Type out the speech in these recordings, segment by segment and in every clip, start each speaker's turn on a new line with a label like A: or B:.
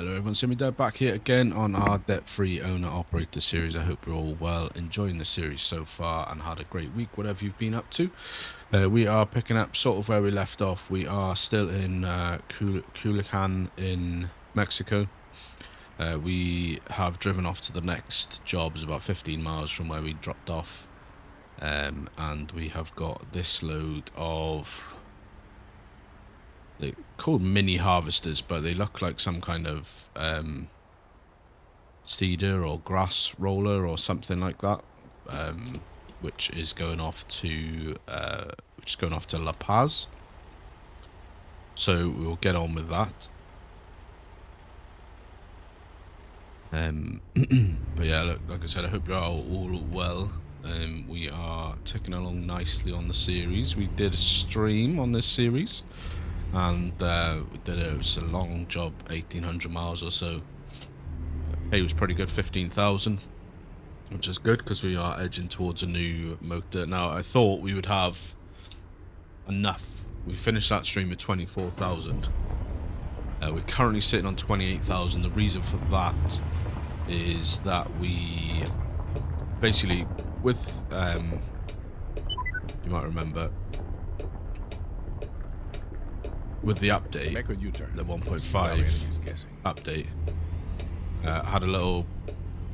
A: Hello everyone, Simmy Dad back here again on our debt-free owner-operator series. I hope you're all well, enjoying the series so far and had a great week, whatever you've been up to. We are picking up sort of where we left off. We are still in Culiacan in Mexico. We have driven off to the next job, it's about 15 miles from where we dropped off. And we have got this load of... they're called mini harvesters, but they look like some kind of cedar or grass roller or something like that, which is going off to La Paz. So we'll get on with that. But yeah, look, like I said, I hope you're all well. We are ticking along nicely on the series. We did a stream on this series. And it was a long job, 1,800 miles or so. Pay was pretty good, 15,000, which is good because we are edging towards a new motor. Now, I thought we would have enough. We finished that stream with 24,000. We're currently sitting on 28,000. The reason for that is that we basically, with you might remember, with the update, the 1.5 update, had a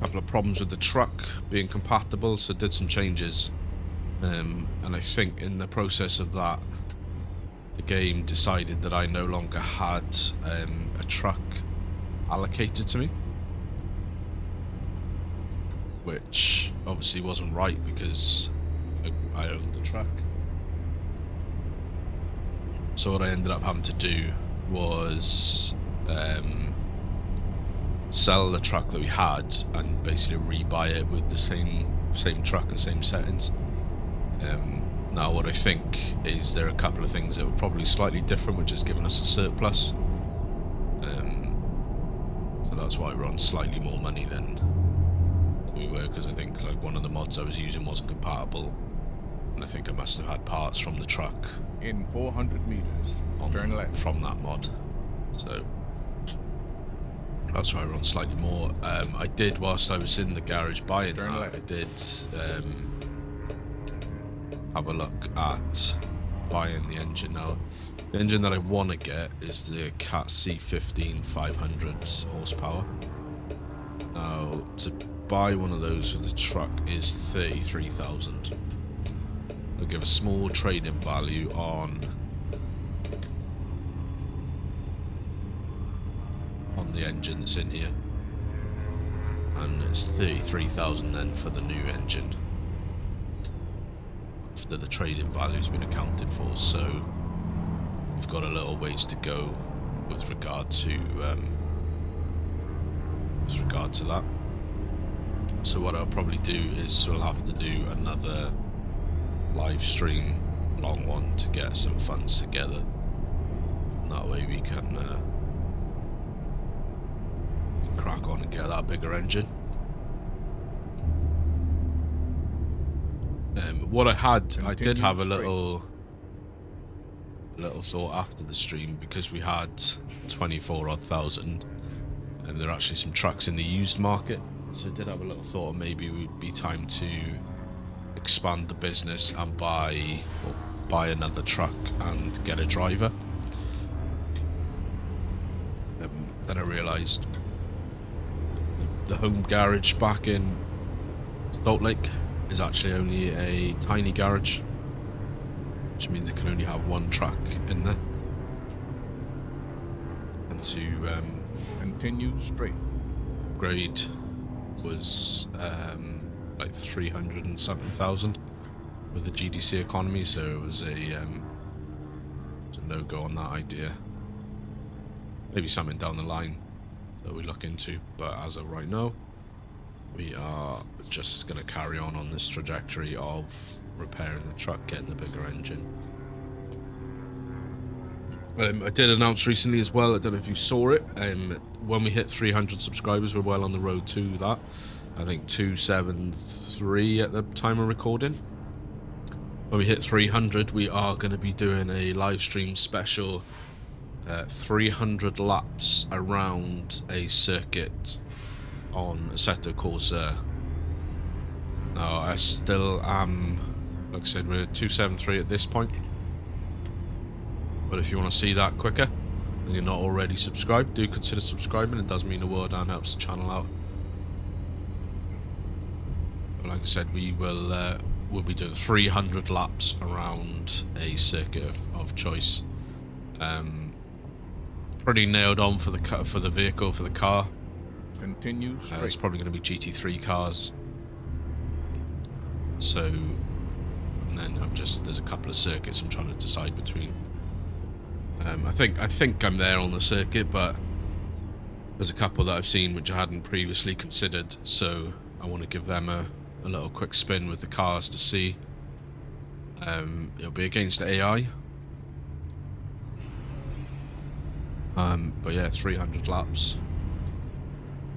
A: couple of problems with the truck being compatible, so did some changes, and I think in the process of that, the game decided that I no longer had a truck allocated to me, which obviously wasn't right because I owned the truck. So what I ended up having to do was sell the truck that we had and basically rebuy it with the same truck and same settings. Now what I think is there are a couple of things that were probably slightly different, which has given us a surplus. So that's why we're on slightly more money than we were, because I think like one of the mods I was using wasn't compatible. And I think I must have had parts from the truck
B: in 400 meters turn left
A: from that mod, so that's why we're on slightly more. I did, whilst I was in the garage buying that, I did have a look at buying the engine. Now the engine that I want to get is the Cat C15 500 horsepower. Now to buy one of those for the truck is 33,000. They'll give a small trade-in value on the engine that's in here, and it's 33,000 then for the new engine after the trade-in value's been accounted for. So we've got a little ways to go with regard to that. So what I'll probably do is we'll have to do another live stream, long one, to get some funds together, and that way we can crack on and get that bigger engine. What I did have a little thought after the stream, because we had 24,000 odd, and there are actually some trucks in the used market, so I did have a little thought maybe it would be time to expand the business and buy another truck and get a driver. Then I realised the home garage back in Salt Lake is actually only a tiny garage, which means it can only have one truck in there, and to
B: continue straight
A: upgrade was like 300 and something thousand with the GDC economy, so it was a no-go on that idea. Maybe something down the line that we look into, but as of right now, we are just going to carry on this trajectory of repairing the truck, getting the bigger engine. I did announce recently as well, I don't know if you saw it, when we hit 300 subscribers, we're well on the road to that. I think 273 at the time of recording. When we hit 300, we are going to be doing a live stream special 300 laps around a circuit on Assetto Corsa. Now, I still am, like I said, we're at 273 at this point. But if you want to see that quicker, and you're not already subscribed, do consider subscribing. It does mean the world and helps the channel out. But like I said, we'll be doing 300 laps around a circuit of choice. Pretty nailed on for the vehicle, for the car.
B: Continue straight.
A: It's probably going to be GT3 cars. So, and then there's a couple of circuits I'm trying to decide between. I think I'm there on the circuit, but there's a couple that I've seen which I hadn't previously considered, so I want to give them a little quick spin with the cars to see. It'll be against AI. But yeah, 300 laps.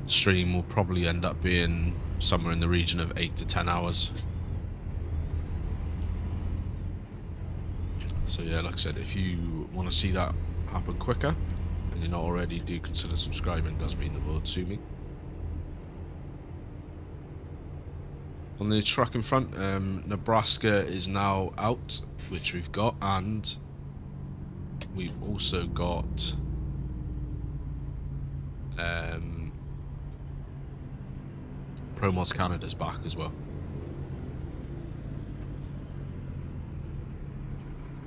A: Stream will probably end up being somewhere in the region of 8 to 10 hours. So yeah, like I said, if you want to see that happen quicker, and you're not already, do consider subscribing. It does mean the world to me. On the truck in front, Nebraska is now out, which we've got, and we've also got ProMods Canada's back as well.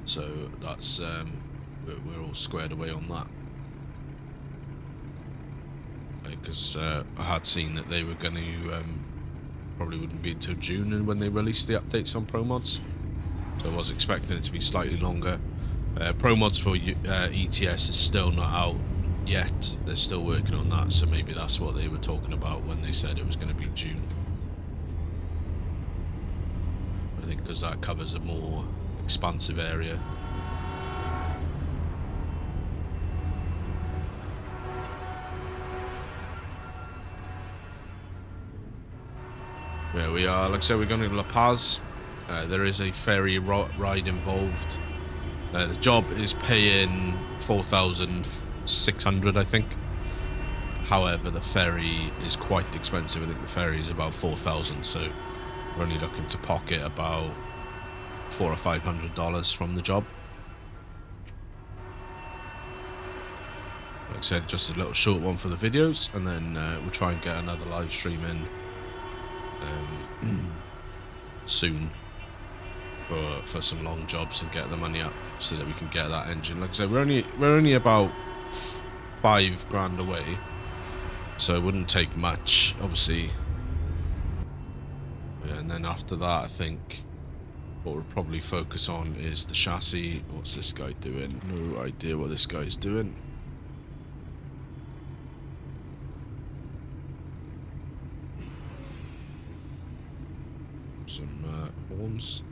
A: So that's we're all squared away on that, because I had seen that they were going to probably wouldn't be until June when they released the updates on ProMods, so I was expecting it to be slightly longer. ProMods for ETS is still not out yet. They're still working on that, so maybe that's what they were talking about when they said it was going to be June. I think because that covers a more expansive area. Where we are, like I said, we're going to La Paz. There is a ferry ride involved. The job is paying 4,600, I think. However, the ferry is quite expensive. I think the ferry is about 4,000, so we're only looking to pocket about $400 or $500 from the job. Like I said, just a little short one for the videos, and then we'll try and get another live stream in soon for some long jobs and get the money up so that we can get that engine. Like I said, we're only about $5,000 away, so it wouldn't take much, obviously. Yeah, and then after that, I think what we'll probably focus on is the chassis. What's this guy doing? No idea what this guy's doing. Some horns.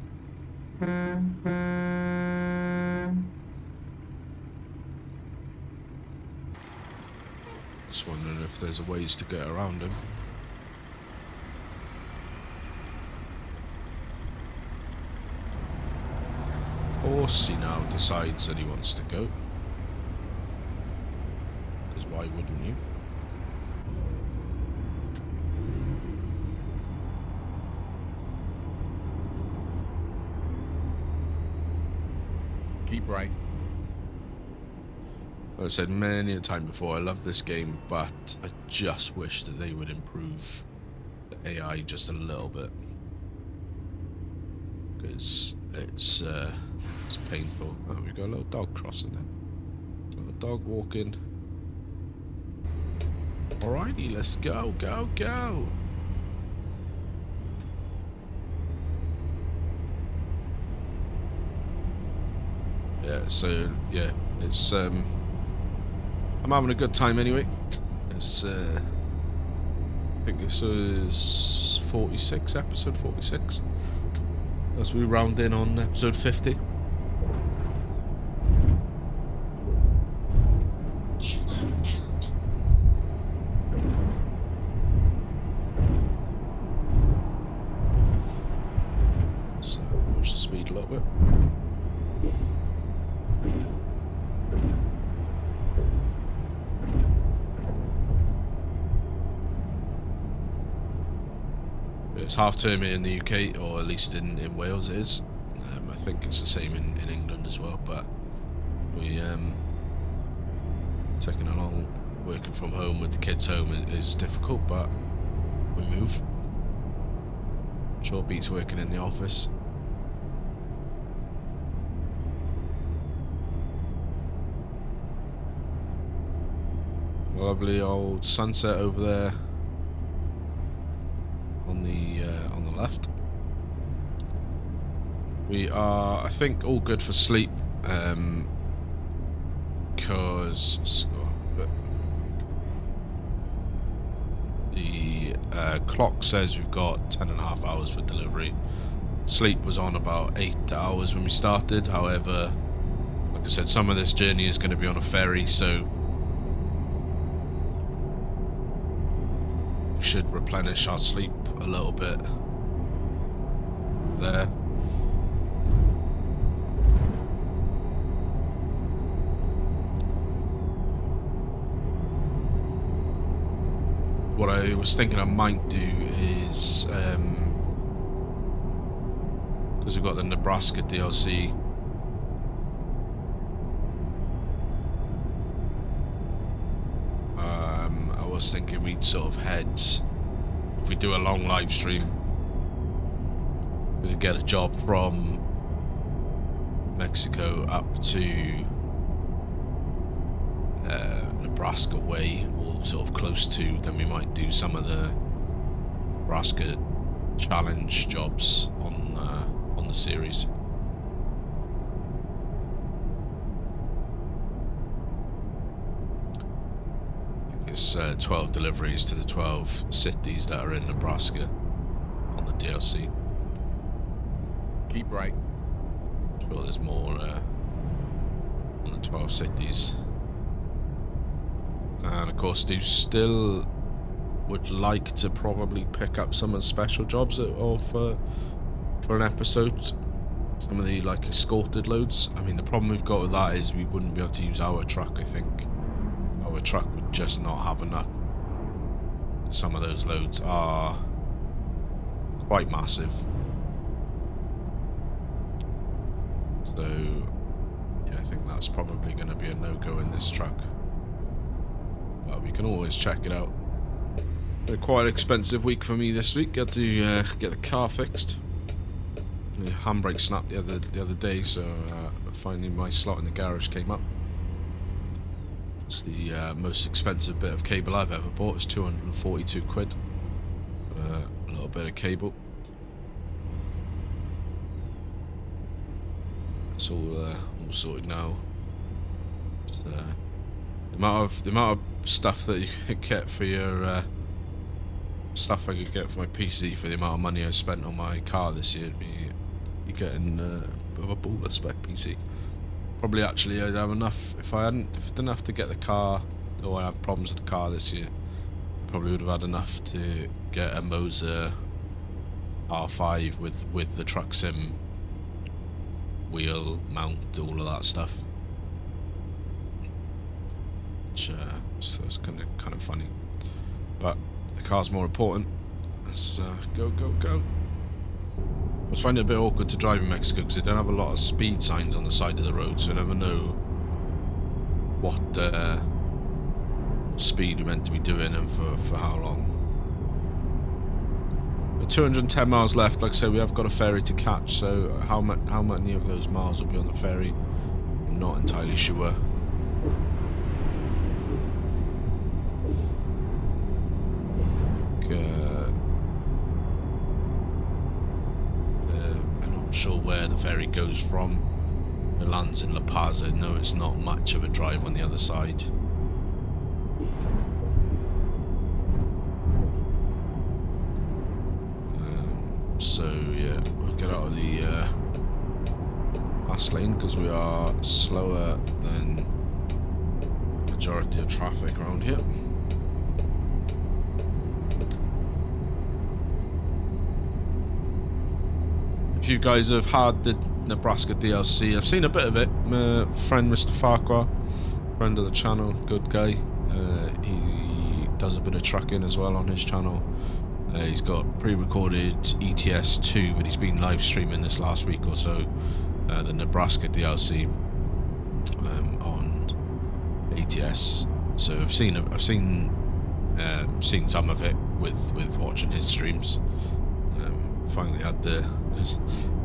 A: Just wondering if there's a ways to get around him. Of course he now decides that he wants to go. Because why wouldn't you?
B: Keep right.
A: I've said many a time before, I love this game, but I just wish that they would improve the AI just a little bit. Because it's painful. Oh, we got a little dog crossing there. Little dog walking. Alrighty, let's go, go, go. Yeah, so yeah, it's I'm having a good time anyway. It's I think this is 46, episode 46. As we round in on episode 50.
C: Guess what I found?
A: So watch the speed a little bit. It's half term here in the UK, or at least in Wales it is. I think it's the same in England as well, but we taking along, working from home with the kids home is difficult, but we move. Sure beats working in the office. Lovely old sunset over there on the left. We are, I think, all good for sleep, because the clock says we've got 10.5 hours for delivery. Sleep was on about 8 hours when we started. However, like I said, some of this journey is going to be on a ferry, so we should replenish our sleep a little bit there. What I was thinking I might do is, because we've got the Nebraska DLC, I was thinking we'd sort of head, if we do a long live stream, we could get a job from Mexico up to Nebraska way, or sort of close to, then we might do some of the Nebraska challenge jobs on the series. I think it's 12 deliveries to the 12 cities that are in Nebraska on the DLC.
B: Keep right.
A: I'm sure there's more on the 12 cities. And of course, do still would like to probably pick up some of the special jobs for an episode. Some of the like escorted loads. I mean, the problem we've got with that is we wouldn't be able to use our truck. I think our truck would just not have enough. Some of those loads are quite massive. So yeah, I think that's probably going to be a no-go in this truck. But we can always check it out. A quite expensive week for me this week. Got to get the car fixed. The handbrake snapped the other day, so finally my slot in the garage came up. It's the most expensive bit of cable I've ever bought. It's 242 quid. A little bit of cable. It's all sorted now. It's, the amount of stuff that you could get for your stuff I could get for my PC for the amount of money I spent on my car this year, you're getting a bit of a baller spec PC. Probably actually I'd have enough if I didn't have to get the car, or I have problems with the car this year. I probably would have had enough to get a Moser R5 with the truck sim wheel mount, all of that stuff. Which so it's kind of funny, but the car's more important. Let's go. I was finding it a bit awkward to drive in Mexico because they don't have a lot of speed signs on the side of the road, so I never know what speed we're meant to be doing and for how long. But 210 miles left. Like I said, we have got a ferry to catch, so how many of those miles will be on the ferry, I'm not entirely sure. I'm not sure where the ferry goes from. It lands in La Paz. I know it's not much of a drive on the other side. So yeah, we'll get out of the fast lane because we are slower than majority of traffic around here. If you guys have had the Nebraska DLC, I've seen a bit of it. My friend Mr. Farquhar, friend of the channel, good guy. He does a bit of trucking as well on his channel. He's got pre-recorded ETS 2, but he's been live streaming this last week or so, the Nebraska DLC on ATS. So I've seen some of it with watching his streams. Finally had it's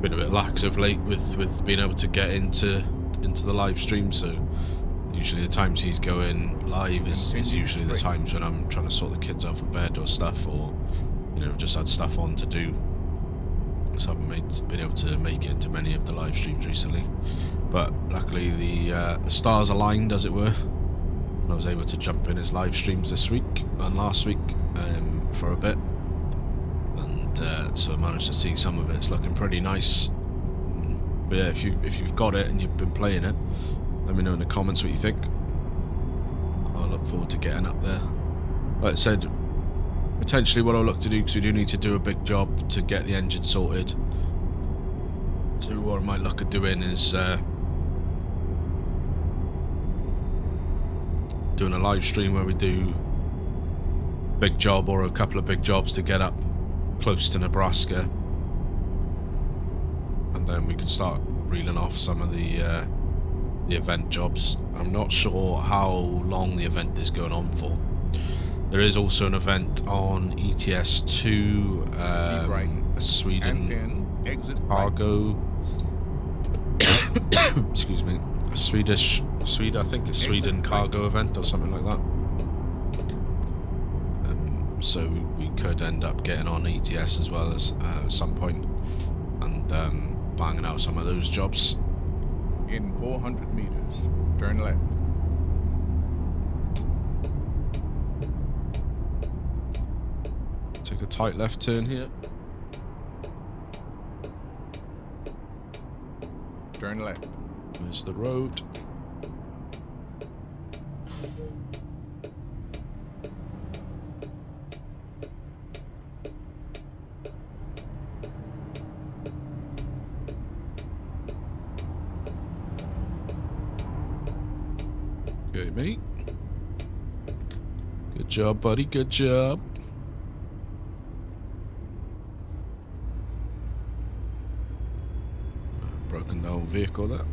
A: been a bit lax of late with being able to get into the live stream. So usually the times he's going live is usually the times when I'm trying to sort the kids out for bed or stuff, or just had stuff on to do. So I haven't been able to make it into many of the live streams recently. But luckily the stars aligned, as it were. I was able to jump in his live streams this week and last week for a bit, and so I managed to see some of it. It's looking pretty nice. But yeah, if you've got it and you've been playing it, let me know in the comments what you think. I'll look forward to getting up there. Like I said, potentially what I'll look to do, because we do need to do a big job to get the engine sorted. So what I might look at doing is doing a live stream where we do a big job or a couple of big jobs to get up close to Nebraska, and then we can start reeling off some of the event jobs. I'm not sure how long the event is going on for. There is also an event on ETS 2, a Sweden cargo. Excuse me, a I think it's Sweden cargo event or something like that. So we could end up getting on ETS as well as at some point, and banging out some of those jobs.
B: In 400 meters, turn left.
A: Take a tight left turn here.
B: Turn left.
A: There's the road. Okay, mate. Good job, buddy. Good job. Broken down vehicle there.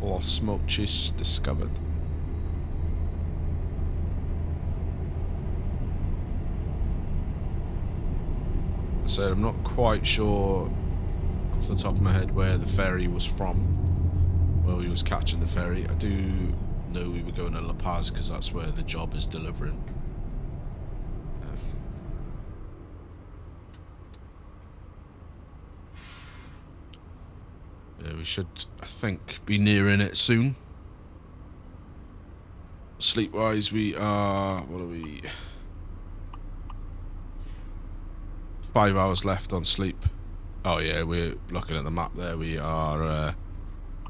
A: Or smoke chase discovered. So I'm not quite sure off the top of my head where the ferry was from, where we was catching the ferry. I do know we were going to La Paz because that's where the job is delivering. Yeah, we should, I think, be nearing it soon. Sleep-wise, we are... What are we? 5 hours left on sleep. Oh yeah, we're looking at the map there. We are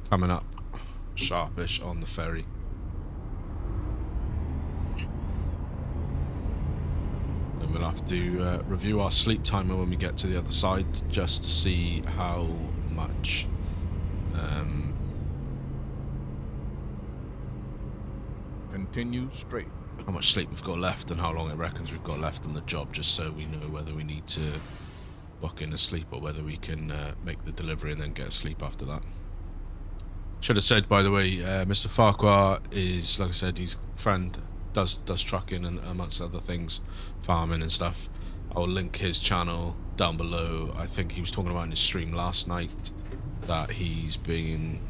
A: coming up sharpish on the ferry. And we'll have to review our sleep timer when we get to the other side, just to see how much...
B: Continue straight.
A: how much sleep we've got left and how long it reckons we've got left on the job, just so we know whether we need to book in a sleep or whether we can make the delivery and then get a sleep after that. Should have said, by the way, Mr. Farquhar is, like I said, he's a friend, does trucking and amongst other things, farming and stuff. I'll link his channel down below. I think he was talking about in his stream last night that he's been,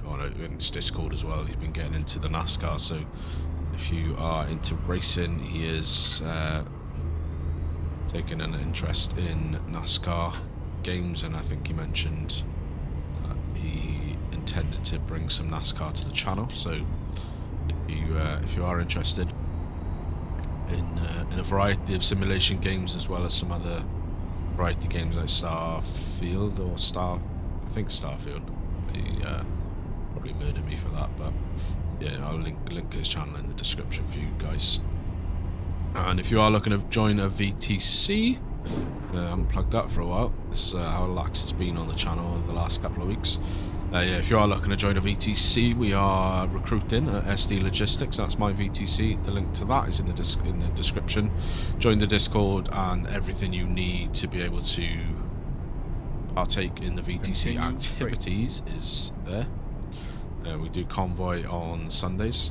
A: in his Discord as well, he's been getting into the NASCAR, so if you are into racing, he is taking an interest in NASCAR games, and I think he mentioned that he intended to bring some NASCAR to the channel. So if you are interested in a variety of simulation games as well as some other variety games like Starfield or I think Starfield. He probably murdered me for that, but yeah, I'll link his channel in the description for you guys. And if you are looking to join a VTC, I haven't plugged that for a while. It's how lax it's been on the channel over the last couple of weeks. Yeah, if you are looking to join a VTC, we are recruiting at SD Logistics. That's my VTC. The link to that is in the description. Join the Discord, and everything you need to be able to partake in the VTC activities is there. We do convoy on Sundays.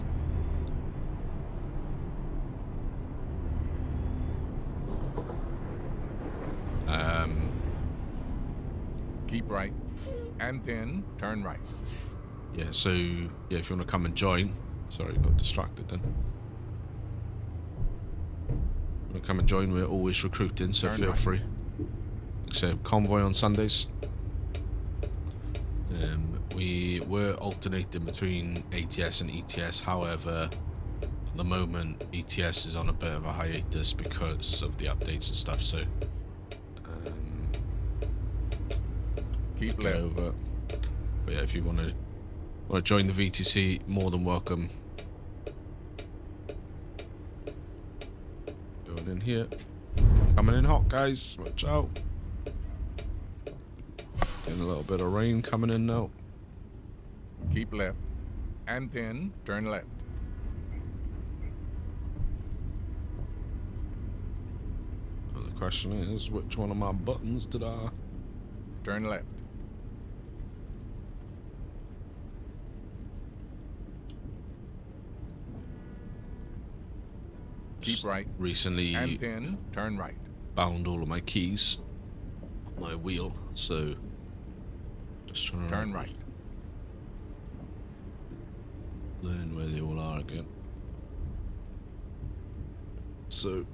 B: Keep right, and then turn right.
A: Yeah, so yeah, if you want to come and join. Sorry, got distracted then. Want to come and join? We're always recruiting, so
B: Turn
A: feel
B: right.
A: free. So convoy on Sundays. We were alternating between ATS and ETS. However, at the moment ETS is on a bit of a hiatus because of the updates and stuff. So
B: Keep
A: get
B: left.
A: over. But yeah, if you want to join the VTC, more than welcome. Going in here. Coming in hot, guys. Watch out. Getting a little bit of rain coming in now.
B: Keep left, and then turn left.
A: Well, the question is, which one of my buttons did I...
B: Turn left. Keep right,
A: recently
B: and then turn right.
A: bound all of my keys on my wheel, so just trying to
B: Turn right.
A: learn where they all are again. So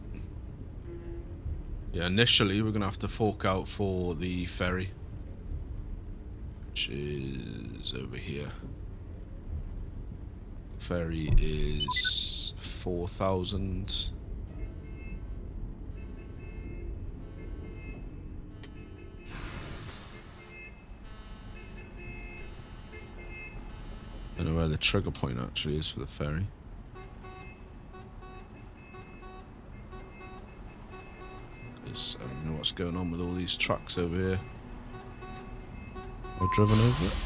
A: yeah, initially we're gonna have to fork out for the ferry, which is over here. The ferry is 4,000. I don't know where the trigger point actually is for the ferry. Because I don't know what's going on with all these trucks over here. I've driven over it.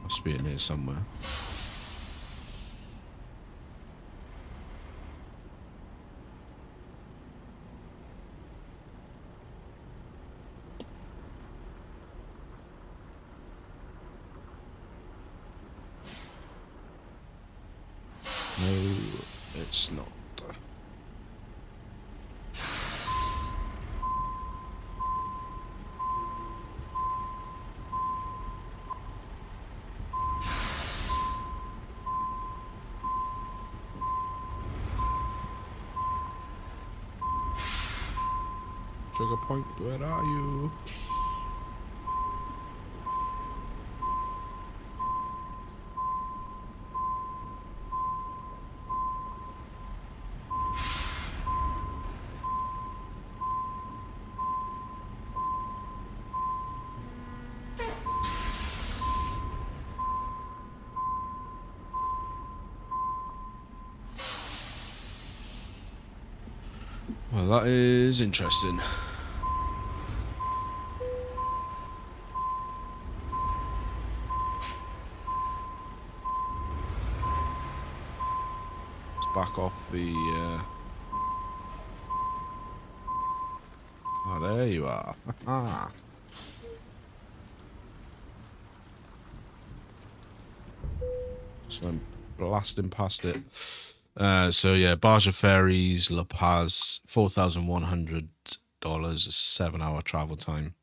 A: Must be in here somewhere. No, it's not. Trigger point, where are you? Well, that is interesting. Let's back off the... Oh, there you are. Just went blasting past it. So yeah, Barja Ferries, La Paz, $4,100. A 7-hour travel time.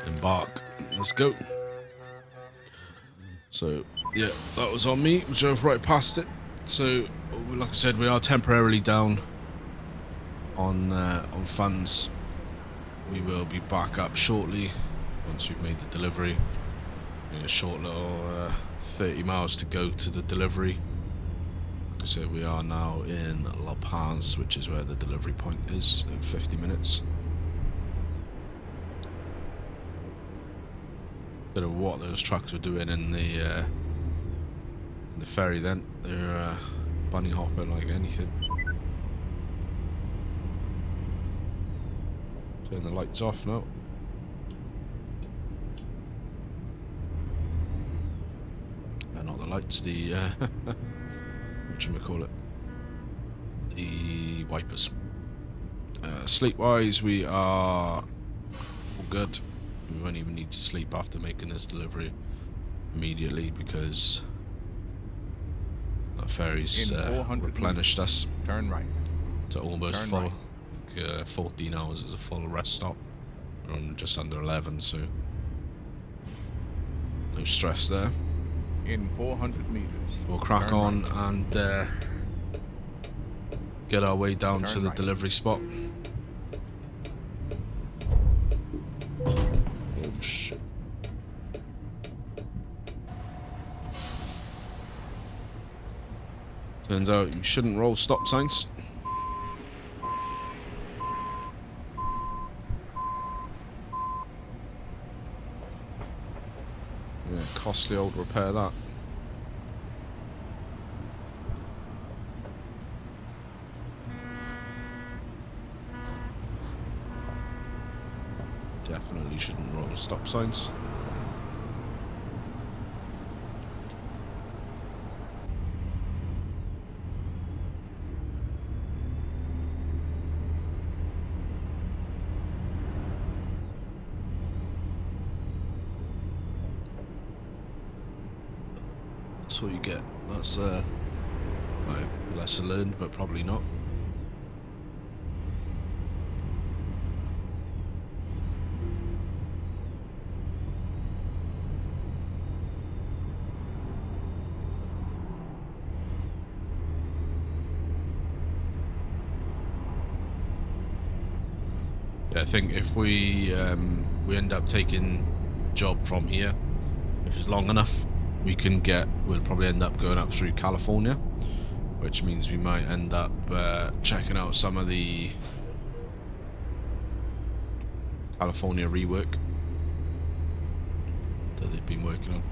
A: Embark. Let's go. So yeah, that was on me. We drove right past it. So like I said, we are temporarily down on funds. We will be back up shortly once we've made the delivery. A short little 30 miles to go to the delivery. Like I said, we are now in La Paz, which is where the delivery point is, in 50 minutes. Bit of what those trucks were doing in the ferry then. They're bunny hopping like anything. Turn the lights off now. not the lights, the whatchamacallit, the wipers. Sleep-wise, we are all good. We won't even need to sleep after making this delivery immediately because that ferry's replenished us.
B: Turn right.
A: To almost
B: Turn
A: full.
B: right.
A: 14 hours is a full rest stop. We're on just under 11, so no stress there.
B: In 400 meters.
A: We'll crack
B: turn
A: on
B: right.
A: and get our way down
B: Turn
A: to the
B: right.
A: delivery spot. Oh shit. Turns out you shouldn't roll stop signs. Yeah, costly old repair that. Definitely shouldn't roll stop signs. That's what you get. That's well, lesson learned, but probably not. Yeah, I think if we end up taking a job from here, if it's long enough, we'll probably end up going up through California, which means we might end up checking out some of the California rework that they've been working on.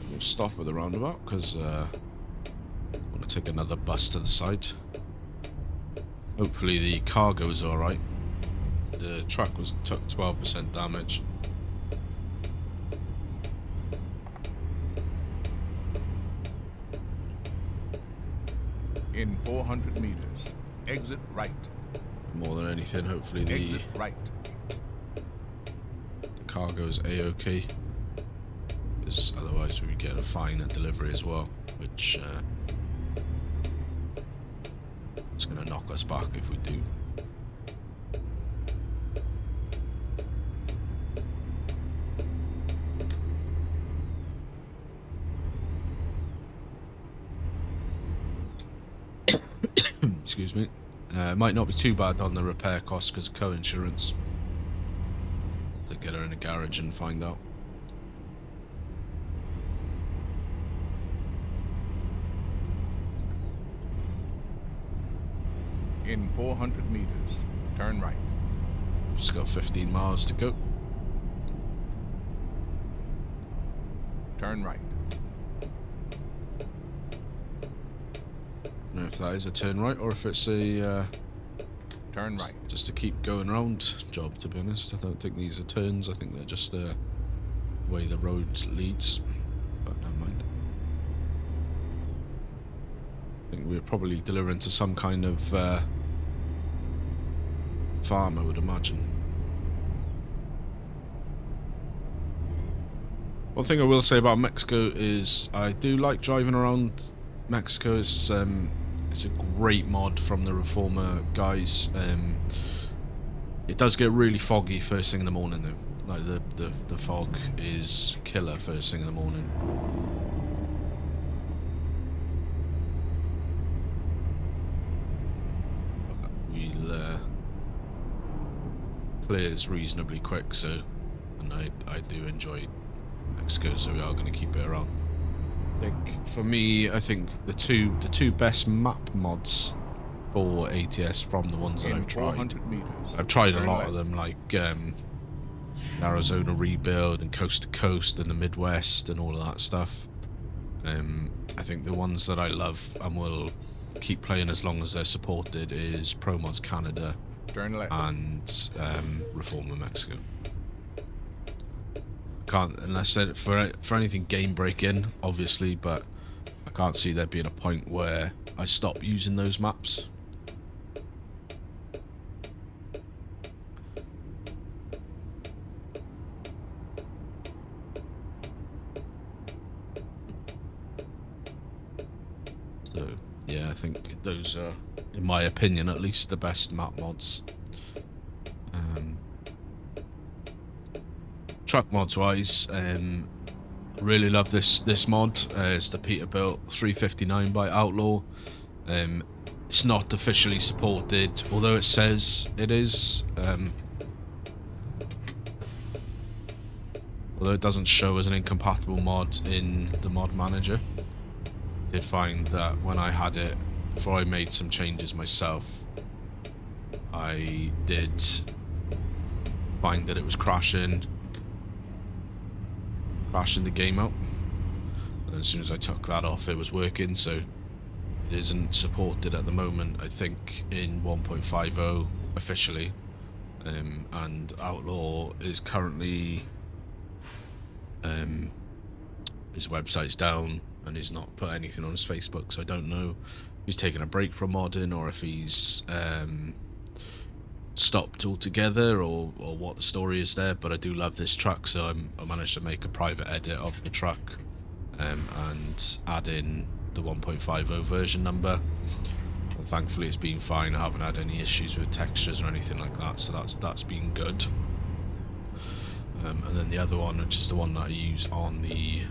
A: We'll stop at the roundabout because I want to take another bus to the side. Hopefully the cargo is alright. The truck took 12% damage.
B: In 400 meters. Exit right.
A: More than anything, hopefully the
B: Exit right.
A: cargo is A-OK. Because otherwise we would get a fine at delivery as well, which it's going to knock us back if we do. Excuse me. Might not be too bad on the repair costs because of co-insurance. To get her in a garage and find out.
B: In 400 meters. Turn right.
A: Just got 15 miles to go.
B: Turn right.
A: I don't know if that is a turn right or if it's a
B: Turn right.
A: just to keep going around job, to be honest. I don't think these are turns. I think they're just the way the road leads. But never mind. I think we're probably delivering to some kind of farm, I would imagine. One thing I will say about Mexico is I do like driving around Mexico. It's a great mod from the Reformer guys. It does get really foggy first thing in the morning though. Like the fog is killer first thing in the morning. We'll clears reasonably quick, so, and I do enjoy Mexico, so we are going to keep it around. I think for me, I think the two best map mods for ATS from the ones that I've tried. I've tried a lot of them, like Arizona Rebuild and Coast to Coast and the Midwest and all of that stuff. I think the ones that I love and will keep playing as long as they're supported is Pro Mods Canada
B: Turn left.
A: and Reformer Mexico. Can't, unless they're for anything game breaking, obviously, but I can't see there being a point where I stop using those maps. So yeah, I think those are, in my opinion at least, the best map mods. Truck mods wise, really love this mod. It's the Peterbilt 359 by Outlaw. It's not officially supported, although it says it is. Although it doesn't show as an incompatible mod in the mod manager. Did find that when I had it, before I made some changes myself, I did find that it was crashing the game out, and as soon as I took that off it was working, so it isn't supported at the moment, I think, in 1.50 officially, and Outlaw is currently his website's down and he's not put anything on his Facebook, so I don't know if he's taking a break from modding or if he's stopped altogether or what the story is there. But I do love this truck, so I managed to make a private edit of the truck and add in the 1.50 version number, and thankfully it's been fine. I haven't had any issues with textures or anything like that, so that's been good. And then the other one, which is the one that I use on the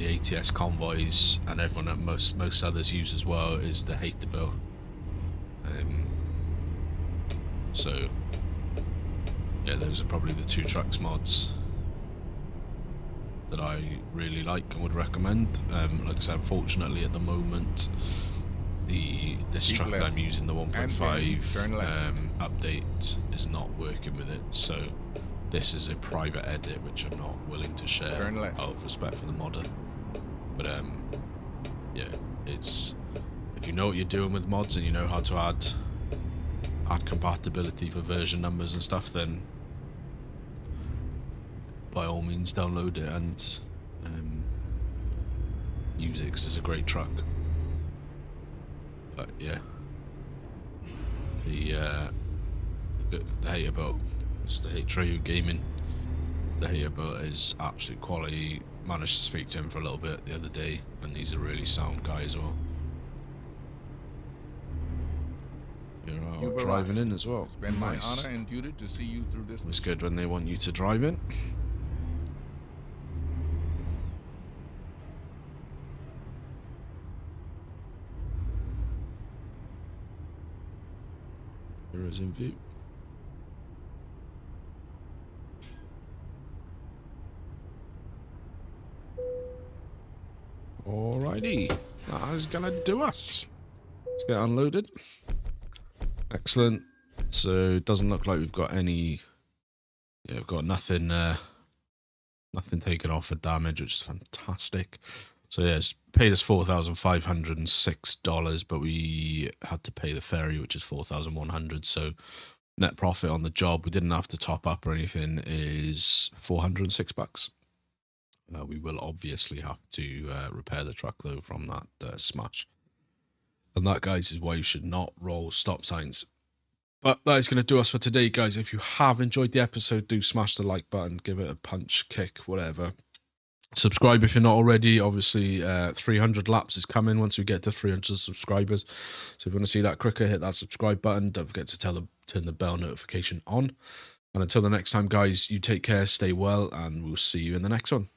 A: ATS convoys and everyone that most others use as well, is the Hateable. So yeah, those are probably the two trucks mods that I really like and would recommend. Like I said, unfortunately at the moment this truck that I'm using, the 1.5 update, is not working with it, so this is a private edit which I'm not willing to share out of respect for the modder. But yeah, it's, if you know what you're doing with mods and you know how to add compatibility for version numbers and stuff, then by all means download it and use it, because it's a great truck. But yeah, the Hateable, it's the Treyu Gaming. The Hateable is absolute quality. Managed to speak to him for a little bit the other day, and he's a really sound guy as well. You're driving in as well.
B: It's been my honor and duty to see you through this.
A: It's good when they want you to drive in. Heroes in view. Alrighty, that is gonna do us. Let's get unloaded. Excellent. So it doesn't look like we've got any. Yeah, we've got nothing. Nothing taken off for damage, which is fantastic. So yeah, it's paid us $4,506, but we had to pay the ferry, which is $4,100. So net profit on the job, we didn't have to top up or anything, is $406. We will obviously have to repair the truck though from that smash. And that, guys, is why you should not roll stop signs. But that is going to do us for today, guys. If you have enjoyed the episode, do smash the like button, give it a punch, kick, whatever. Subscribe if you're not already. Obviously, 300 laps is coming once we get to 300 subscribers. So if you want to see that quicker, hit that subscribe button. Don't forget to turn the bell notification on. And until the next time, guys, you take care, stay well, and we'll see you in the next one.